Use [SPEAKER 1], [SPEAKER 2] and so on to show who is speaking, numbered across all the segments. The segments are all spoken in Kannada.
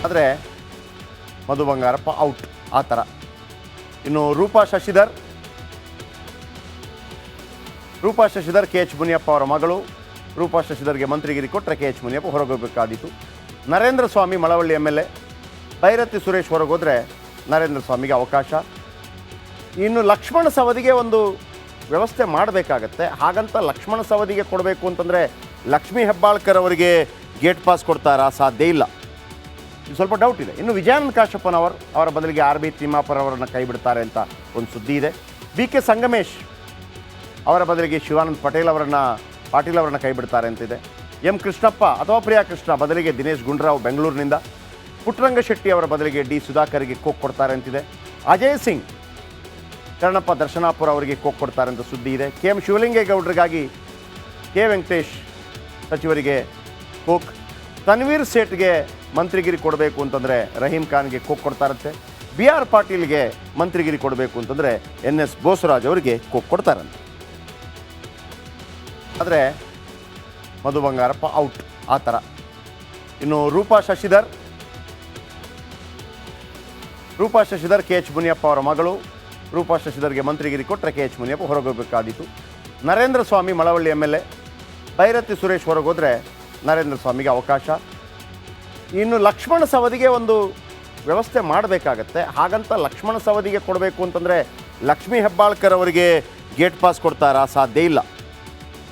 [SPEAKER 1] ಆದರೆ ಮಧು ಬಂಗಾರಪ್ಪ ಔಟ್ ಆ ಥರ. ಇನ್ನು ರೂಪಾ ಶಶಿಧರ್ ಕೆ ಎಚ್ ಮುನಿಯಪ್ಪ ಅವರ ಮಗಳು. ರೂಪಾ ಶಶಿಧರ್ಗೆ ಮಂತ್ರಿಗಿರಿ ಕೊಟ್ಟರೆ K H Muniyappa ಹೊರಗೋಗಬೇಕಾದೀತು. Narendra Swamy Malavalli MLA. Byrathi Suresh ಹೊರಗೋದ್ರೆ Narendra ಸ್ವಾಮಿಗೆ ಅವಕಾಶ. ಇನ್ನು ಲಕ್ಷ್ಮಣ ಸವದಿಗೆ ಒಂದು ವ್ಯವಸ್ಥೆ ಮಾಡಬೇಕಾಗತ್ತೆ. ಹಾಗಂತ ಲಕ್ಷ್ಮಣ ಸವದಿಗೆ ಕೊಡಬೇಕು ಅಂತಂದರೆ ಲಕ್ಷ್ಮೀ ಹೆಬ್ಬಾಳ್ಕರ್ ಅವರಿಗೆ ಗೇಟ್ ಪಾಸ್ ಕೊಡ್ತಾರಾ? ಸಾಧ್ಯ ಇಲ್ಲ. ಇದು ಸ್ವಲ್ಪ ಡೌಟ್ ಇದೆ. ಇನ್ನು ವಿಜಯಾನಂದ ಕಾಶಪ್ಪನವರ ಬದಲಿಗೆ RB ತಿಮ್ಮಾಪುರ ಅವರನ್ನು ಕೈ ಬಿಡ್ತಾರೆ ಅಂತ ಒಂದು ಸುದ್ದಿ ಇದೆ. BK ಸಂಗಮೇಶ್ ಅವರ ಬದಲಿಗೆ ಶಿವಾನಂದ್ ಪಾಟೀಲ್ ಅವರನ್ನು ಕೈ ಬಿಡ್ತಾರೆ ಅಂತಿದೆ. M ಕೃಷ್ಣಪ್ಪ ಅಥವಾ ಪ್ರಿಯಾ ಕೃಷ್ಣ ಬದಲಿಗೆ ದಿನೇಶ್ ಗುಂಡೂರಾವ್ ಬೆಂಗಳೂರಿನಿಂದ. ಪುಟ್ಟರಂಗ ಶೆಟ್ಟಿ ಅವರ ಬದಲಿಗೆ D ಸುಧಾಕರ್ಗೆ ಕೋಕ್ ಕೊಡ್ತಾರೆ ಅಂತಿದೆ. ಅಜಯ್ ಸಿಂಗ್ ಕರ್ಣಪ್ಪ ದರ್ಶನಾಪುರ ಅವರಿಗೆ ಕೋಕ್ ಕೊಡ್ತಾರೆ ಅಂತ ಸುದ್ದಿ ಇದೆ. KM ಶಿವಲಿಂಗೇಗೌಡರಿಗಾಗಿ K ವೆಂಕಟೇಶ್ ಸಚಿವರಿಗೆ ಕೋಕ್. ತನ್ವೀರ್ ಸೇಠ್ಗೆ ಮಂತ್ರಿಗಿರಿ ಕೊಡಬೇಕು ಅಂತಂದರೆ ರಹೀಂ ಖಾನ್ಗೆ ಕೋಕ್ ಕೊಡ್ತಾರಂತೆ. BR ಪಾಟೀಲ್ಗೆ ಮಂತ್ರಿಗಿರಿ ಕೊಡಬೇಕು ಅಂತಂದರೆ NS ಬೋಸರಾಜ್ ಅವರಿಗೆ ಕೋಕ್ ಕೊಡ್ತಾರಂತೆ. ಆದರೆ ಮಧು ಬಂಗಾರಪ್ಪ ಔಟ್ ಆ ಥರ. ಇನ್ನು ರೂಪಾ ಶಶಿಧರ್ ಕೆ ಎಚ್ ಮುನಿಯಪ್ಪ ಅವರ ಮಗಳು. ರೂಪಾ ಶಶಿಧರ್ಗೆ ಮಂತ್ರಿಗಿರಿ ಕೊಟ್ಟರೆ K H Muniyappa ಹೊರಗೋಗಬೇಕಾದೀತು. Narendra Swamy Malavalli MLA. Byrathi Suresh ಹೊರಗೋದ್ರೆ Narendra ಸ್ವಾಮಿಗೆ ಅವಕಾಶ. ಇನ್ನು ಲಕ್ಷ್ಮಣ ಸವದಿಗೆ ಒಂದು ವ್ಯವಸ್ಥೆ ಮಾಡಬೇಕಾಗತ್ತೆ. ಹಾಗಂತ ಲಕ್ಷ್ಮಣ ಸವದಿಗೆ ಕೊಡಬೇಕು ಅಂತಂದರೆ ಲಕ್ಷ್ಮೀ ಹೆಬ್ಬಾಳ್ಕರ್ ಅವರಿಗೆ ಗೇಟ್ ಪಾಸ್ ಕೊಡ್ತಾರಾ? ಸಾಧ್ಯ ಇಲ್ಲ.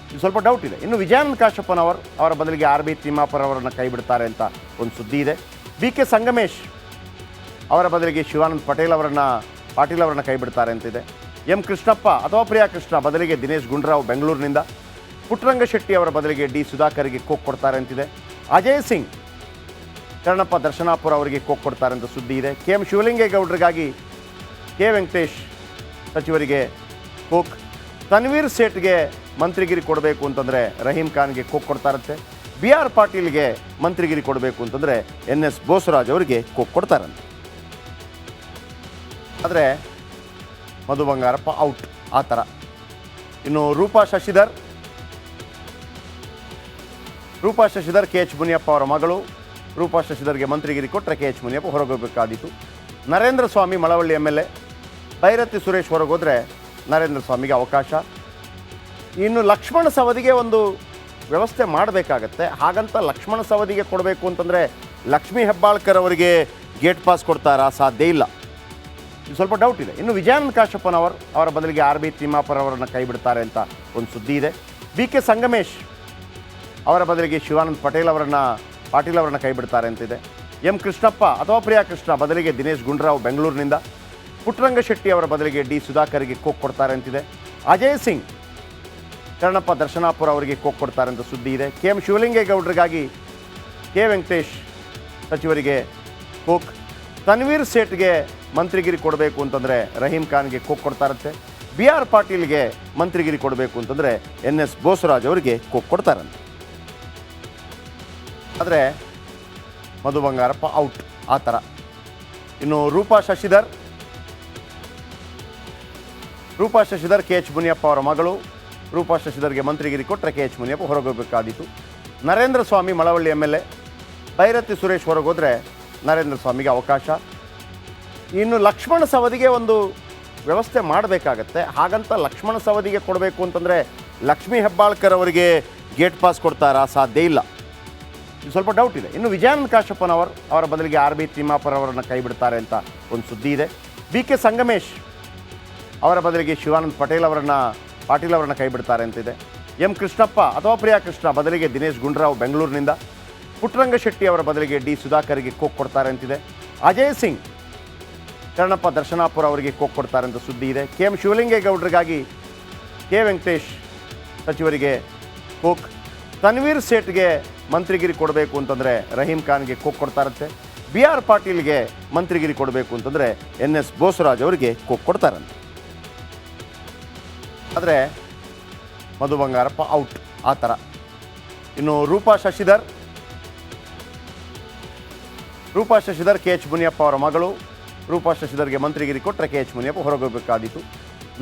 [SPEAKER 1] ಇದು ಸ್ವಲ್ಪ ಡೌಟ್ ಇದೆ. ಇನ್ನು ವಿಜಯಾನಂದ ಕಾಶಪ್ಪನವರ ಬದಲಿಗೆ RB ತಿಮ್ಮಾಪುರ ಅವರನ್ನು ಕೈ ಬಿಡ್ತಾರೆ ಅಂತ ಒಂದು ಸುದ್ದಿ ಇದೆ. BK ಸಂಗಮೇಶ್ ಅವರ ಬದಲಿಗೆ ಶಿವಾನಂದ್ ಪಾಟೀಲ್ ಅವರನ್ನು ಕೈ ಬಿಡ್ತಾರೆ ಅಂತಿದೆ. M ಕೃಷ್ಣಪ್ಪ ಅಥವಾ ಪ್ರಿಯಾ ಕೃಷ್ಣ ಬದಲಿಗೆ ದಿನೇಶ್ ಗುಂಡೂರಾವ್ ಬೆಂಗಳೂರಿನಿಂದ. ಪುಟ್ಟರಂಗ ಶೆಟ್ಟಿ ಅವರ ಬದಲಿಗೆ D ಸುಧಾಕರ್ಗೆ ಕೋಕ್ ಕೊಡ್ತಾರೆ ಅಂತಿದೆ. ಅಜಯ್ ಸಿಂಗ್ ಕರ್ಣಪ್ಪ ದರ್ಶನಾಪುರ ಅವರಿಗೆ ಕೋಕ್ ಕೊಡ್ತಾರೆ ಅಂತ ಸುದ್ದಿ ಇದೆ. KM ಶಿವಲಿಂಗೇಗೌಡರಿಗಾಗಿ K ವೆಂಕಟೇಶ್ ಸಚಿವರಿಗೆ ಕೋಕ್. ತನ್ವೀರ್ ಸೇಠ್ಗೆ ಮಂತ್ರಿಗಿರಿ ಕೊಡಬೇಕು ಅಂತಂದರೆ ರಹೀಂ ಖಾನ್ಗೆ ಕೋಕ್ ಕೊಡ್ತಾರಂತೆ. BR ಪಾಟೀಲ್ಗೆ ಮಂತ್ರಿಗಿರಿ ಕೊಡಬೇಕು ಅಂತಂದರೆ NS ಬೋಸರಾಜ್ ಅವರಿಗೆ ಕೋಕ್ ಕೊಡ್ತಾರಂತೆ. ಆದರೆ ಮಧು ಬಂಗಾರಪ್ಪ ಔಟ್ ಆ ಥರ. ಇನ್ನು ರೂಪಾ ಶಶಿಧರ್ ಕೆ ಎಚ್ ಮುನಿಯಪ್ಪ ಅವರ ಮಗಳು. ರೂಪಾ ಶಶಿಧರ್ಗೆ ಮಂತ್ರಿಗಿರಿ ಕೊಟ್ಟರೆ K H Muniyappa ಹೊರಗೋಗಬೇಕಾದೀತು. Narendra Swamy Malavalli MLA. Byrathi Suresh ಹೊರಗೋದ್ರೆ Narendra ಸ್ವಾಮಿಗೆ ಅವಕಾಶ. ಇನ್ನು ಲಕ್ಷ್ಮಣ ಸವದಿಗೆ ಒಂದು ವ್ಯವಸ್ಥೆ ಮಾಡಬೇಕಾಗತ್ತೆ. ಹಾಗಂತ ಲಕ್ಷ್ಮಣ ಸವದಿಗೆ ಕೊಡಬೇಕು ಅಂತಂದರೆ ಲಕ್ಷ್ಮೀ ಹೆಬ್ಬಾಳ್ಕರ್ ಅವರಿಗೆ ಗೇಟ್ ಪಾಸ್ ಕೊಡ್ತಾರಾ? ಸಾಧ್ಯ ಇಲ್ಲ. ಇದು ಸ್ವಲ್ಪ ಡೌಟ್ ಇದೆ. ಇನ್ನು ವಿಜಯಾನಂದ ಕಾಶಪ್ಪನವರ ಬದಲಿಗೆ RB ತಿಮ್ಮಾಪುರ ಅವರನ್ನು ಕೈ ಬಿಡ್ತಾರೆ ಅಂತ ಒಂದು ಸುದ್ದಿ ಇದೆ. BK ಸಂಗಮೇಶ್ ಅವರ ಬದಲಿಗೆ ಶಿವಾನಂದ್ ಪಾಟೀಲ್ ಅವರನ್ನು ಕೈ ಬಿಡ್ತಾರೆ ಅಂತಿದೆ. M ಕೃಷ್ಣಪ್ಪ ಅಥವಾ ಪ್ರಿಯಾ ಕೃಷ್ಣ ಬದಲಿಗೆ ದಿನೇಶ್ ಗುಂಡೂರಾವ್ ಬೆಂಗಳೂರಿನಿಂದ. ಪುಟ್ಟರಂಗ ಶೆಟ್ಟಿ ಅವರ ಬದಲಿಗೆ D ಸುಧಾಕರ್ಗೆ ಕೋಕ್ ಕೊಡ್ತಾರೆ ಅಂತಿದೆ. ಅಜಯ್ ಸಿಂಗ್ ಕರ್ಣಪ್ಪ ದರ್ಶನಾಪುರ ಅವರಿಗೆ ಕೋಕ್ ಕೊಡ್ತಾರೆ ಅಂತ ಸುದ್ದಿ ಇದೆ. KM ಶಿವಲಿಂಗೇಗೌಡರಿಗಾಗಿ K ವೆಂಕಟೇಶ್ ಸಚಿವರಿಗೆ ಕೋಕ್. ತನ್ವೀರ್ ಸೇಠ್ಗೆ ಮಂತ್ರಿಗಿರಿ ಕೊಡಬೇಕು ಅಂತಂದರೆ ರಹೀಂ ಖಾನ್ಗೆ ಕೋಕ್ ಕೊಡ್ತಾರಂತೆ. BR ಪಾಟೀಲ್ಗೆ ಮಂತ್ರಿಗಿರಿ ಕೊಡಬೇಕು ಅಂತಂದರೆ NS ಬೋಸರಾಜ್ ಅವರಿಗೆ ಕೋಕ್ ಕೊಡ್ತಾರಂತೆ. ಆದರೆ ಮಧು ಬಂಗಾರಪ್ಪ ಔಟ್ ಆ ಥರ. ಇನ್ನು ರೂಪಾ ಶಶಿಧರ್ ಕೆ ಎಚ್ ಮುನಿಯಪ್ಪ ಅವರ ಮಗಳು. ರೂಪಾ ಶಶಿಧರ್ಗೆ ಮಂತ್ರಿಗಿರಿ ಕೊಟ್ಟರೆ K H Muniyappa ಹೊರಗೋಗಬೇಕಾದೀತು. Narendra Swamy Malavalli MLA. Byrathi Suresh ಹೊರಗೋದ್ರೆ Narendra ಸ್ವಾಮಿಗೆ ಅವಕಾಶ. ಇನ್ನು ಲಕ್ಷ್ಮಣ ಸವದಿಗೆ ಒಂದು ವ್ಯವಸ್ಥೆ ಮಾಡಬೇಕಾಗತ್ತೆ. ಹಾಗಂತ ಲಕ್ಷ್ಮಣ ಸವದಿಗೆ ಕೊಡಬೇಕು ಅಂತಂದರೆ ಲಕ್ಷ್ಮೀ ಹೆಬ್ಬಾಳ್ಕರ್ ಅವರಿಗೆ ಗೇಟ್ ಪಾಸ್ ಕೊಡ್ತಾರಾ? ಸಾಧ್ಯ ಇಲ್ಲ. ಇದು ಸ್ವಲ್ಪ ಡೌಟ್ ಇದೆ. ಇನ್ನು ವಿಜಯಾನಂದ ಕಾಶಪ್ಪನವರ ಬದಲಿಗೆ RB ತಿಮ್ಮಾಪುರ ಅವರನ್ನು ಕೈ ಬಿಡ್ತಾರೆ ಅಂತ ಒಂದು ಸುದ್ದಿ ಇದೆ. BK ಸಂಗಮೇಶ್ ಅವರ ಬದಲಿಗೆ ಶಿವಾನಂದ್ ಪಾಟೀಲ್ ಅವರನ್ನು ಕೈ ಬಿಡ್ತಾರೆ ಅಂತಿದೆ. M ಕೃಷ್ಣಪ್ಪ ಅಥವಾ ಪ್ರಿಯಾ ಕೃಷ್ಣ ಬದಲಿಗೆ ದಿನೇಶ್ ಗುಂಡೂರಾವ್ ಬೆಂಗಳೂರಿನಿಂದ. ಪುಟ್ಟರಂಗ ಶೆಟ್ಟಿ ಅವರ ಬದಲಿಗೆ D ಸುಧಾಕರ್ಗೆ ಕೋಕ್ ಕೊಡ್ತಾರೆ ಅಂತಿದೆ. ಅಜಯ್ ಸಿಂಗ್ ಕರ್ಣಪ್ಪ ದರ್ಶನಾಪುರ ಅವರಿಗೆ ಕೋಕ್ ಕೊಡ್ತಾರೆ ಅಂತ ಸುದ್ದಿ ಇದೆ. KM ಶಿವಲಿಂಗೇಗೌಡರಿಗಾಗಿ K ವೆಂಕಟೇಶ್ ಸಚಿವರಿಗೆ ಕೋಕ್. ತನ್ವೀರ್ ಸೇಠ್ಗೆ ಮಂತ್ರಿಗಿರಿ ಕೊಡಬೇಕು ಅಂತಂದರೆ ರಹೀಂ ಖಾನ್ಗೆ ಕೋಕ್ ಕೊಡ್ತಾರಂತೆ. BR ಪಾಟೀಲ್ಗೆ ಮಂತ್ರಿಗಿರಿ ಕೊಡಬೇಕು ಅಂತಂದರೆ NS ಬೋಸರಾಜ್ ಅವರಿಗೆ ಕೋಕ್ ಕೊಡ್ತಾರಂತೆ. ಆದರೆ ಮಧು ಬಂಗಾರಪ್ಪ ಔಟ್ ಆ ಥರ. ಇನ್ನು ರೂಪಾ ಶಶಿಧರ್ ಕೆ ಎಚ್ ಮುನಿಯಪ್ಪ ಅವರ ಮಗಳು. ರೂಪಾ ಶಶಿಧರ್ಗೆ ಮಂತ್ರಿಗಿರಿ ಕೊಟ್ಟರೆ K H Muniyappa ಹೊರಗೋಗಬೇಕಾದೀತು.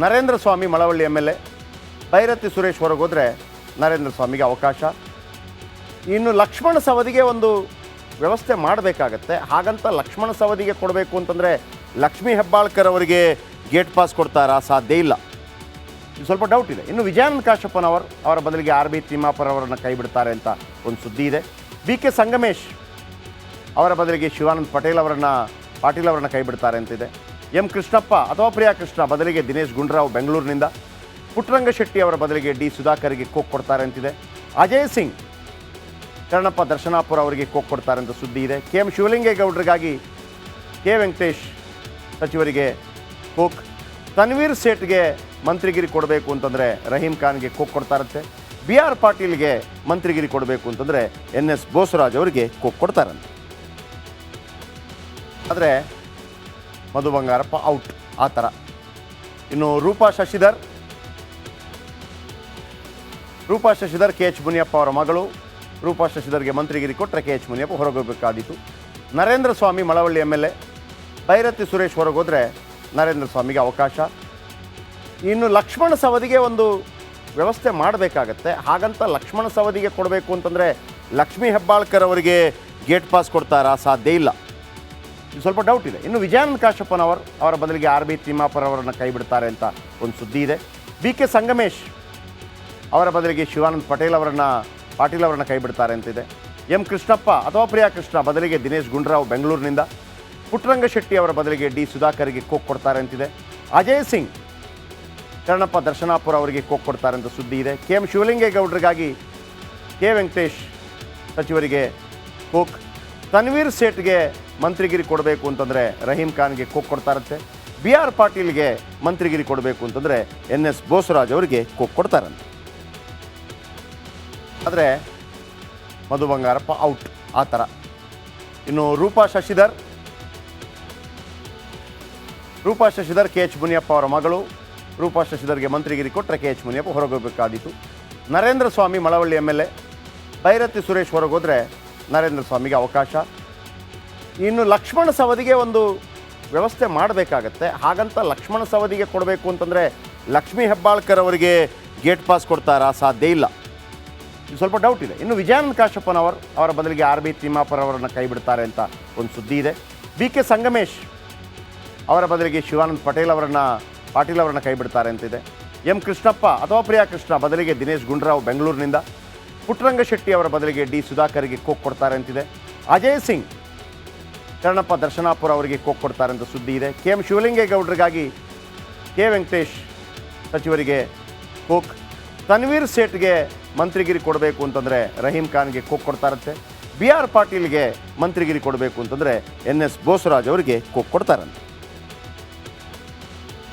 [SPEAKER 1] Narendra Swamy Malavalli MLA. Byrathi Suresh ಹೊರಗೋದ್ರೆ Narendra ಸ್ವಾಮಿಗೆ ಅವಕಾಶ. ಇನ್ನು ಲಕ್ಷ್ಮಣ ಸವದಿಗೆ ಒಂದು ವ್ಯವಸ್ಥೆ ಮಾಡಬೇಕಾಗತ್ತೆ. ಹಾಗಂತ ಲಕ್ಷ್ಮಣ ಸವದಿಗೆ ಕೊಡಬೇಕು ಅಂತಂದರೆ ಲಕ್ಷ್ಮೀ ಹೆಬ್ಬಾಳ್ಕರ್ ಅವರಿಗೆ ಗೇಟ್ ಪಾಸ್ ಕೊಡ್ತಾರಾ? ಸಾಧ್ಯ ಇಲ್ಲ. ಇದು ಸ್ವಲ್ಪ ಡೌಟ್ ಇದೆ. ಇನ್ನು ವಿಜಯಾನಂದ ಕಾಶಪ್ಪನವರ ಬದಲಿಗೆ ಆರ್ ಬಿ ತಿಮ್ಮಾಪುರ ಅವರನ್ನು ಕೈ ಬಿಡ್ತಾರೆ ಅಂತ ಒಂದು ಸುದ್ದಿ ಇದೆ. ಬಿ ಕೆ ಸಂಗಮೇಶ್ ಅವರ ಬದಲಿಗೆ ಶಿವಾನಂದ ಪಾಟೀಲ್ ಅವರನ್ನು ಕೈ ಬಿಡ್ತಾರೆ ಅಂತಿದೆ. ಎಂ ಕೃಷ್ಣಪ್ಪ ಅಥವಾ ಪ್ರಿಯಾ ಕೃಷ್ಣ ಬದಲಿಗೆ ದಿನೇಶ್ ಗುಂಡೂರಾವ್ ಬೆಂಗಳೂರಿನಿಂದ, ಪುಟ್ಟರಂಗ ಶೆಟ್ಟಿ ಅವರ ಬದಲಿಗೆ ಡಿ ಸುಧಾಕರ್ಗೆ ಕೋಕ್ ಕೊಡ್ತಾರೆ ಅಂತಿದೆ. ಅಜಯ್ ಸಿಂಗ್ ಕರ್ಣಪ್ಪ ದರ್ಶನಾಪುರ ಅವರಿಗೆ ಕೋಕ್ ಕೊಡ್ತಾರೆ ಅಂತ ಸುದ್ದಿ ಇದೆ. ಕೆ ಎಂ ಶಿವಲಿಂಗೇಗೌಡರಿಗಾಗಿ ಕೆ ವೆಂಕಟೇಶ್ ಸಚಿವರಿಗೆ ಕೋಕ್. ತನ್ವೀರ್ ಸೇಠ್ಗೆ ಮಂತ್ರಿಗಿರಿ ಕೊಡಬೇಕು ಅಂತಂದರೆ ರಹೀಂ ಖಾನ್ಗೆ ಕೋಕ್ ಕೊಡ್ತಾರಂತೆ. ಬಿ ಆರ್ ಪಾಟೀಲ್ಗೆ ಮಂತ್ರಿಗಿರಿ ಕೊಡಬೇಕು ಅಂತಂದರೆ ಎನ್ ಎಸ್ ಬೋಸರಾಜ್ ಅವರಿಗೆ ಕೋಕ್ ಕೊಡ್ತಾರಂತೆ. ಆದರೆ ಮಧು ಬಂಗಾರಪ್ಪ ಔಟ್ ಆ ಥರ. ಇನ್ನು ರೂಪಾ ಶಶಿಧರ್ ಕೆ ಎಚ್ ಮುನಿಯಪ್ಪ ಅವರ ಮಗಳು. ರೂಪಾ ಶಶಿಧರ್ಗೆ ಮಂತ್ರಿಗಿರಿ ಕೊಟ್ಟರೆ K H Muniyappa ಹೊರಗೋಗಬೇಕಾದೀತು. Narendra Swamy Malavalli MLA, Byrathi Suresh ಹೊರಗೋದ್ರೆ Narendra ಸ್ವಾಮಿಗೆ ಅವಕಾಶ. ಇನ್ನು ಲಕ್ಷ್ಮಣ ಸವದಿಗೆ ಒಂದು ವ್ಯವಸ್ಥೆ ಮಾಡಬೇಕಾಗತ್ತೆ. ಹಾಗಂತ ಲಕ್ಷ್ಮಣ ಸವದಿಗೆ ಕೊಡಬೇಕು ಅಂತಂದರೆ ಲಕ್ಷ್ಮೀ ಹೆಬ್ಬಾಳ್ಕರ್ ಅವರಿಗೆ ಗೇಟ್ ಪಾಸ್ ಕೊಡ್ತಾರಾ? ಸಾಧ್ಯ ಇಲ್ಲ. ಇದು ಸ್ವಲ್ಪ ಡೌಟ್ ಇದೆ. ಇನ್ನು ವಿಜಯಾನಂದ ಕಾಶಪ್ಪನವರ ಬದಲಿಗೆ ಆರ್ ಬಿ ತಿಮ್ಮಾಪುರ ಅವರನ್ನು ಕೈ ಬಿಡ್ತಾರೆ ಅಂತ ಒಂದು ಸುದ್ದಿ ಇದೆ. ಬಿ ಕೆ ಸಂಗಮೇಶ್ ಅವರ ಬದಲಿಗೆ ಶಿವಾನಂದ ಪಾಟೀಲ್ ಅವರನ್ನು ಕೈ ಬಿಡ್ತಾರೆ ಅಂತಿದೆ. ಎಂ ಕೃಷ್ಣಪ್ಪ ಅಥವಾ ಪ್ರಿಯಾ ಕೃಷ್ಣ ಬದಲಿಗೆ ದಿನೇಶ್ ಗುಂಡೂರಾವ್ ಬೆಂಗಳೂರಿನಿಂದ, ಪುಟ್ಟರಂಗ ಶೆಟ್ಟಿ ಅವರ ಬದಲಿಗೆ ಡಿ ಸುಧಾಕರ್ಗೆ ಕೋಕ್ ಕೊಡ್ತಾರೆ ಅಂತಿದೆ. ಅಜಯ್ ಸಿಂಗ್ ಕರ್ಣಪ್ಪ ದರ್ಶನಾಪುರ ಅವರಿಗೆ ಕೋಕ್ ಕೊಡ್ತಾರೆ ಅಂತ ಸುದ್ದಿ ಇದೆ. ಕೆ ಎಂ ಶಿವಲಿಂಗೇಗೌಡರಿಗಾಗಿ ಕೆ ವೆಂಕಟೇಶ್ ಸಚಿವರಿಗೆ ಕೋಕ್. ತನ್ವೀರ್ ಸೇಠ್ಗೆ ಮಂತ್ರಿಗಿರಿ ಕೊಡಬೇಕು ಅಂತಂದರೆ ರಹೀಂ ಖಾನ್ಗೆ ಕೋಕ್ ಕೊಡ್ತಾರಂತೆ. ಬಿ ಆರ್ ಪಾಟೀಲ್ಗೆ ಮಂತ್ರಿಗಿರಿ ಕೊಡಬೇಕು ಅಂತಂದರೆ ಎನ್ ಎಸ್ ಬೋಸರಾಜ್ ಅವರಿಗೆ ಕೋಕ್ ಕೊಡ್ತಾರಂತೆ. ಆದರೆ ಮಧು ಬಂಗಾರಪ್ಪ ಔಟ್ ಆ ಥರ. ಇನ್ನು ರೂಪಾ ಶಶಿಧರ್ ಕೆ ಎಚ್ ಮುನಿಯಪ್ಪ ಅವರ ಮಗಳು. ರೂಪಾ ಶಶಿಧರ್ಗೆ ಮಂತ್ರಿಗಿರಿ ಕೊಟ್ಟರೆ K H Muniyappa ಹೊರಗೋಗಬೇಕಾದೀತು. Narendra Swamy Malavalli MLA, Byrathi Suresh ಹೊರಗೋದ್ರೆ Narendra ಸ್ವಾಮಿಗೆ ಅವಕಾಶ. ಇನ್ನು ಲಕ್ಷ್ಮಣ ಸವದಿಗೆ ಒಂದು ವ್ಯವಸ್ಥೆ ಮಾಡಬೇಕಾಗತ್ತೆ. ಹಾಗಂತ ಲಕ್ಷ್ಮಣ ಸವದಿಗೆ ಕೊಡಬೇಕು ಅಂತಂದರೆ ಲಕ್ಷ್ಮೀ ಹೆಬ್ಬಾಳ್ಕರ್ ಅವರಿಗೆ ಗೇಟ್ ಪಾಸ್ ಕೊಡ್ತಾರಾ? ಸಾಧ್ಯ ಇಲ್ಲ. ಇದು ಸ್ವಲ್ಪ ಡೌಟ್ ಇದೆ. ಇನ್ನು ವಿಜಯಾನಂದ ಕಾಶಪ್ಪನವರ ಬದಲಿಗೆ ಆರ್ ಬಿ ತಿಮ್ಮಾಪುರ ಅವರನ್ನು ಕೈ ಬಿಡ್ತಾರೆ ಅಂತ ಒಂದು ಸುದ್ದಿ ಇದೆ. ಬಿ ಕೆ ಸಂಗಮೇಶ್ ಅವರ ಬದಲಿಗೆ ಶಿವಾನಂದ ಪಾಟೀಲ್ ಅವರನ್ನು ಕೈ ಬಿಡ್ತಾರೆ ಅಂತಿದೆ. ಎಂ ಕೃಷ್ಣಪ್ಪ ಅಥವಾ ಪ್ರಿಯಾ ಕೃಷ್ಣ ಬದಲಿಗೆ ದಿನೇಶ್ ಗುಂಡೂರಾವ್ ಬೆಂಗಳೂರಿನಿಂದ, ಪುಟ್ಟರಂಗ ಶೆಟ್ಟಿ ಅವರ ಬದಲಿಗೆ ಡಿ ಸುಧಾಕರ್ಗೆ ಕೋಕ್ ಕೊಡ್ತಾರೆ ಅಂತಿದೆ. ಅಜಯ್ ಸಿಂಗ್ ಕರ್ಣಪ್ಪ ದರ್ಶನಾಪುರ ಅವರಿಗೆ ಕೋಕ್ ಕೊಡ್ತಾರೆ ಅಂತ ಸುದ್ದಿ ಇದೆ. ಕೆ ಎಂ ಶಿವಲಿಂಗೇಗೌಡರಿಗಾಗಿ ಕೆ ವೆಂಕಟೇಶ್ ಸಚಿವರಿಗೆ ಕೋಕ್. ತನ್ವೀರ್ ಸೇಠ್ಗೆ ಮಂತ್ರಿಗಿರಿ ಕೊಡಬೇಕು ಅಂತಂದರೆ ರಹೀಂ ಖಾನ್ಗೆ ಕೋಕ್ ಕೊಡ್ತಾರಂತೆ. ಬಿ ಆರ್ ಪಾಟೀಲ್ಗೆ ಮಂತ್ರಿಗಿರಿ ಕೊಡಬೇಕು ಅಂತಂದರೆ ಎನ್ ಎಸ್ ಬೋಸರಾಜ್ ಅವರಿಗೆ ಕೋಕ್ ಕೊಡ್ತಾರಂತೆ.